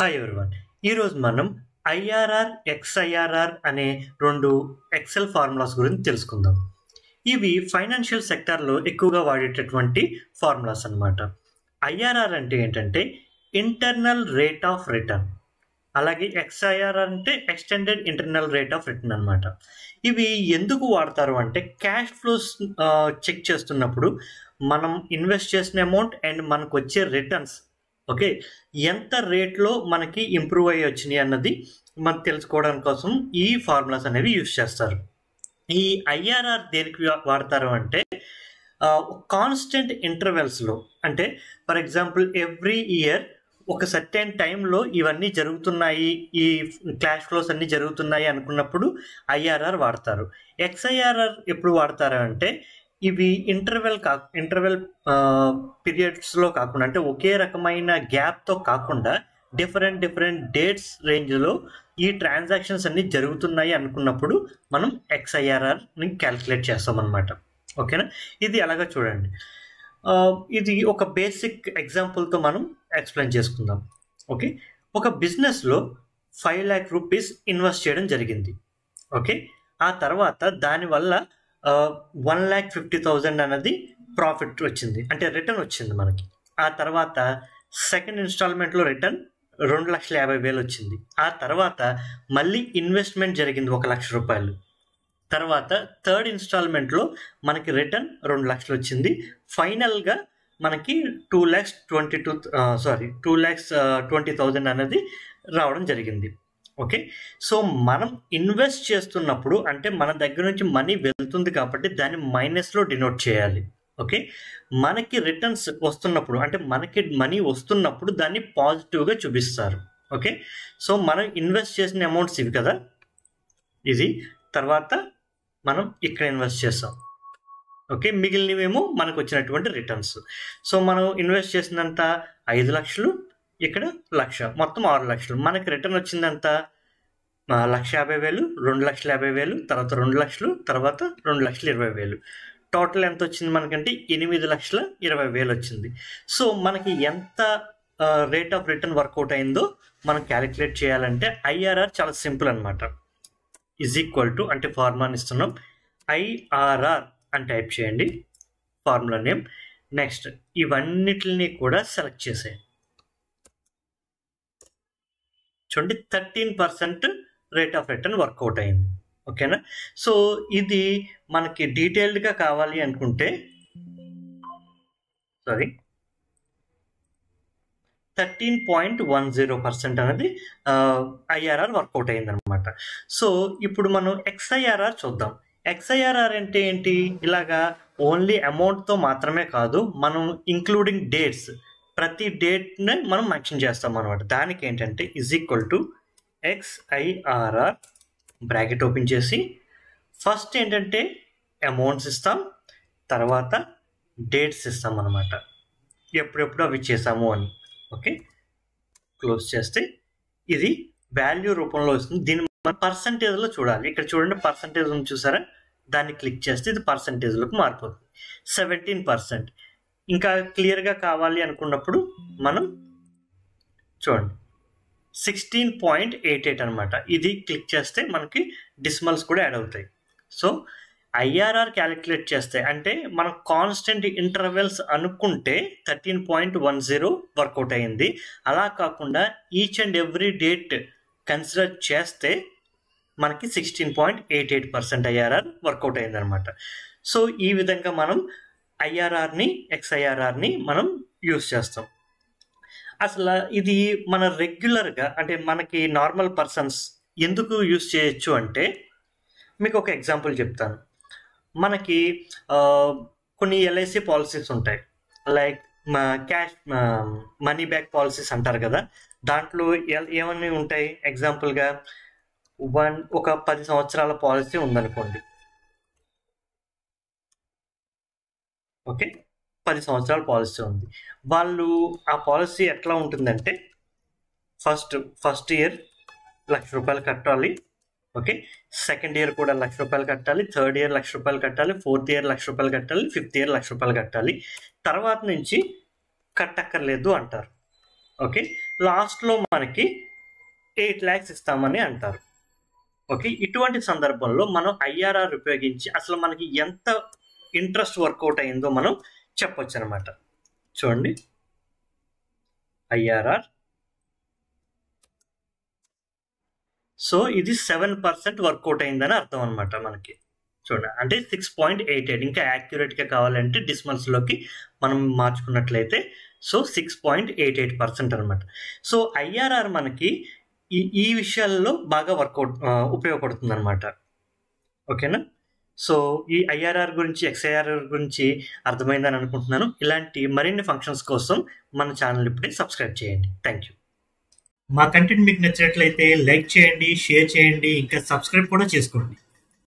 Hi everyone. ఈరోజు మనం IRR, ఎక్స్ఐఆర్ఆర్ అనే 2 ఎక్సెల్ ఫార్ములాస్ గురించి తెలుసుకుందాం. ఇవి ఫైనాన్షియల్ సెక్టార్‌లో ఎక్కువగా వాడేటటువంటి ఫార్ములాస్ అన్నమాట. ఐఆర్ఆర్ అంటే ఏంటంటే ఇంటర్నల్ రేట్ ఆఫ్ రిటర్న్. అలాగే ఎక్స్ఐఆర్ఆర్ అంటే extended internal rate of return అన్నమాట. ఇవి ఎందుకు వాడతారు అంటే క్యాష్ ఫ్లోస్ చెక్ చేస్తున్నప్పుడు మనం ఇన్వెస్ట్ చేసిన అమౌంట్ అండ్ మనకు వచ్చే రిటర్న్స్ ఓకే ఎంత రేట్లో మనకి ఇంప్రూవ్ అయ్యి వచ్చినాయి అన్నది మనం తెలుసుకోవడం కోసం ఈ ఫార్ములాస్ అనేవి యూజ్ చేస్తారు. ఈ ఐఆర్ఆర్ దేనికి వాడతారు అంటే కాన్స్టెంట్ ఇంటర్వెల్స్లో, అంటే ఫర్ ఎగ్జాంపుల్ ఎవ్రీ ఇయర్ ఒక సర్టెన్ టైంలో ఇవన్నీ జరుగుతున్నాయి, ఈ క్యాష్ ఫ్లోస్ అన్నీ జరుగుతున్నాయి అనుకున్నప్పుడు ఐఆర్ఆర్ వాడతారు. ఎక్స్ఐఆర్ఆర్ ఎప్పుడు వాడతారు అంటే ఇవి ఇంటర్వెల్ పీరియడ్స్లో కాకుండా, అంటే ఒకే రకమైన గ్యాప్తో కాకుండా డిఫరెంట్ డేట్స్ రేంజ్లో ఈ ట్రాన్సాక్షన్స్ అన్నీ జరుగుతున్నాయి అనుకున్నప్పుడు మనం ఎక్స్ఐఆర్ఆర్ని క్యాలిక్యులేట్ చేస్తామన్నమాట. ఓకేనా, ఇది అలాగా చూడండి. ఇది ఒక బేసిక్ ఎగ్జాంపుల్తో మనం ఎక్స్ప్లెయిన్ చేసుకుందాం. ఓకే, ఒక బిజినెస్లో 5 lakh రూపీస్ ఇన్వెస్ట్ చేయడం జరిగింది. ఓకే, ఆ తర్వాత దానివల్ల 1,50,000 అన్నది ప్రాఫిట్ వచ్చింది, అంటే రిటర్న్ వచ్చింది మనకి. ఆ తర్వాత సెకండ్ ఇన్స్టాల్మెంట్లో రిటర్న్ 2,50,000 వచ్చింది. ఆ తర్వాత మళ్ళీ ఇన్వెస్ట్మెంట్ జరిగింది 1,00,000 రూపాయలు. తర్వాత థర్డ్ ఇన్స్టాల్మెంట్లో మనకి రిటర్న్ 2,00,000 వచ్చింది. ఫైనల్గా మనకి 2,20,000 అనేది రావడం జరిగింది. ఓకే, సో మనం ఇన్వెస్ట్ చేస్తున్నప్పుడు అంటే మన దగ్గర నుంచి మనీ వెళ్తుంది కాబట్టి దాన్ని మైనస్లో డినోట్ చేయాలి. ఓకే, మనకి రిటర్న్స్ వస్తున్నప్పుడు అంటే మనకి మనీ వస్తున్నప్పుడు దాన్ని పాజిటివ్గా చూపిస్తారు. ఓకే, సో మనం ఇన్వెస్ట్ చేసిన అమౌంట్స్ ఇవి కదా, ఇది తర్వాత మనం ఇక్కడ ఇన్వెస్ట్ చేస్తాం. ఓకే, మిగిలినవేమో మనకు వచ్చినటువంటి రిటర్న్స్. సో మనం ఇన్వెస్ట్ చేసినంత 5 లక్షలు, ఇక్కడ 1,00,000, మొత్తం 6 లక్షలు. మనకి రిటర్న్ వచ్చిందంత 1,50,000, 2,50,000, తర్వాత 2 లక్షలు, తర్వాత 2,20,000. టోటల్ ఎంత వచ్చింది మనకంటే 8,20,000 వచ్చింది. సో మనకి ఎంత రేట్ ఆఫ్ రిటర్న్ వర్కౌట్ అయిందో మనం క్యాలిక్యులేట్ చేయాలంటే ఐఆర్ఆర్ చాలా సింపుల్ అనమాట. ఈజ్ ఈక్వల్ టు, అంటే ఫార్ములాని ఇస్తున్నాం, ఐఆర్ఆర్ అని టైప్ చేయండి, ఫార్ములా నేమ్. నెక్స్ట్ ఇవన్నిటిని కూడా సెలెక్ట్ చేసేయండి. చూడండి, 13% రేట్ ఆఫ్ రిటర్న్ వర్కౌట్ అయింది. ఓకేనా, సో ఇది మనకి డీటెయిల్డ్గా కావాలి అనుకుంటే 13.10% అనేది ఐఆర్ఆర్ వర్కౌట్ అయింది అనమాట. సో ఇప్పుడు మనం ఎక్స్ఐఆర్ఆర్ చూద్దాం. ఎక్స్ఐఆర్ఆర్ అంటే ఏంటి? ఇలాగా ఓన్లీ అమౌంట్తో మాత్రమే కాదు, మనం ఇంక్లూడింగ్ డేట్స్, ప్రతి డేట్ని మనం మెన్షన్ చేస్తాం అనమాట. దానికి ఏంటంటే is equal to XIRR bracket open చేసి ఫస్ట్ ఏంటంటే అమౌంట్స్ ఇస్తాం, తర్వాత డేట్స్ ఇస్తాం అనమాట, ఎప్పుడెప్పుడు అవి చేసాము అని. ఓకే, క్లోజ్ చేస్తే ఇది వాల్యూ రూపంలో వస్తుంది. దీన్ని మనం పర్సంటేజ్లో చూడాలి. ఇక్కడ చూడండి, పర్సంటేజ్ ఉంది చూసారా, దాన్ని క్లిక్ చేస్తే ఇది పర్సంటేజ్లోకి మారిపోతుంది. 17%. ఇంకా క్లియర్గా కావాలి అనుకున్నప్పుడు మనం చూడండి 16.88 అనమాట. ఇది క్లిక్ చేస్తే మనకి డిసిమల్స్ కూడా యాడ్ అవుతాయి. సో ఐఆర్ఆర్ క్యాలిక్యులేట్ చేస్తే అంటే మనం కాన్స్టెంట్ ఇంటర్వెల్స్ అనుకుంటే 13.10 వర్కౌట్ అయ్యింది. అలా కాకుండా each and every date consider చేస్తే మనకి 16.88% ఐఆర్ఆర్ వర్కౌట్ అయింది అనమాట. సో ఈ విధంగా మనం ఐఆర్ఆర్ని, ఎక్స్ఐఆర్ఆర్ని మనం యూజ్ చేస్తాం. అసలు ఇది మన రెగ్యులర్గా అంటే మనకి నార్మల్ పర్సన్స్ ఎందుకు యూజ్ చేయొచ్చు అంటే మీకు ఒక ఎగ్జాంపుల్ చెప్తాను. మనకి కొన్ని ఎల్ఐసి పాలసీస్ ఉంటాయి, like cash money back policies అంటారు కదా. దాంట్లో ఏమన్నీ ఉంటాయి? ఎగ్జాంపుల్గా ఒక 10 సంవత్సరాల పాలసీ ఉందనుకోండి. ఓకే, 10 సంవత్సరాల పాలసీ ఉంది. వాళ్ళు ఆ పాలసీ ఎట్లా ఉంటుందంటే ఫస్ట్ ఇయర్ 1,00,000 రూపాయలు కట్టాలి. ఓకే, సెకండ్ ఇయర్ కూడా 1,00,000 రూపాయలు కట్టాలి, థర్డ్ ఇయర్ 1,00,000 రూపాయలు కట్టాలి, ఫోర్త్ ఇయర్ 1,00,000 రూపాయలు కట్టాలి, ఫిఫ్త్ ఇయర్ 1,00,000 రూపాయలు కట్టాలి. తర్వాత నుంచి కట్టక్కర్లేదు అంటారు. ఓకే, లాస్ట్లో మనకి 8 lakhs ఇస్తామని అంటారు. ఓకే, ఇటువంటి సందర్భంలో మనం ఐఆర్ఆర్ ఉపయోగించి అసలు మనకి ఎంత ఇంట్రెస్ట్ వర్కౌట్ అయిందో మనం చెప్పొచ్చు అనమాట. చూడండి, ఐఆర్ఆర్. సో ఇది 7% వర్కౌట్ అయిందని అర్థం అనమాట మనకి. చూడండి, అంటే 6.88. ఇంకా యాక్యురేట్గా కావాలంటే డిస్మల్స్లోకి మనం మార్చుకున్నట్లయితే సో 6.88% అనమాట. సో ఐఆర్ఆర్ మనకి ఈ విషయాల్లో బాగా ఉపయోగపడుతుంది అనమాట. ఓకేనా? సో ఈ ఐఆర్ఆర్ గురించి, ఎక్స్ఐఆర్ఆర్ గురించి అర్థమైందని అనుకుంటున్నాను. ఇలాంటి మరిన్ని ఫంక్షన్స్ కోసం మన ఛానల్ ఇప్పుడే సబ్స్క్రైబ్ చేయండి. Thank you. మా కంటెంట్ మీకు నచ్చినట్లయితే లైక్ చేయండి, షేర్ చేయండి, ఇంకా సబ్స్క్రైబ్ కూడా చేసుకోండి.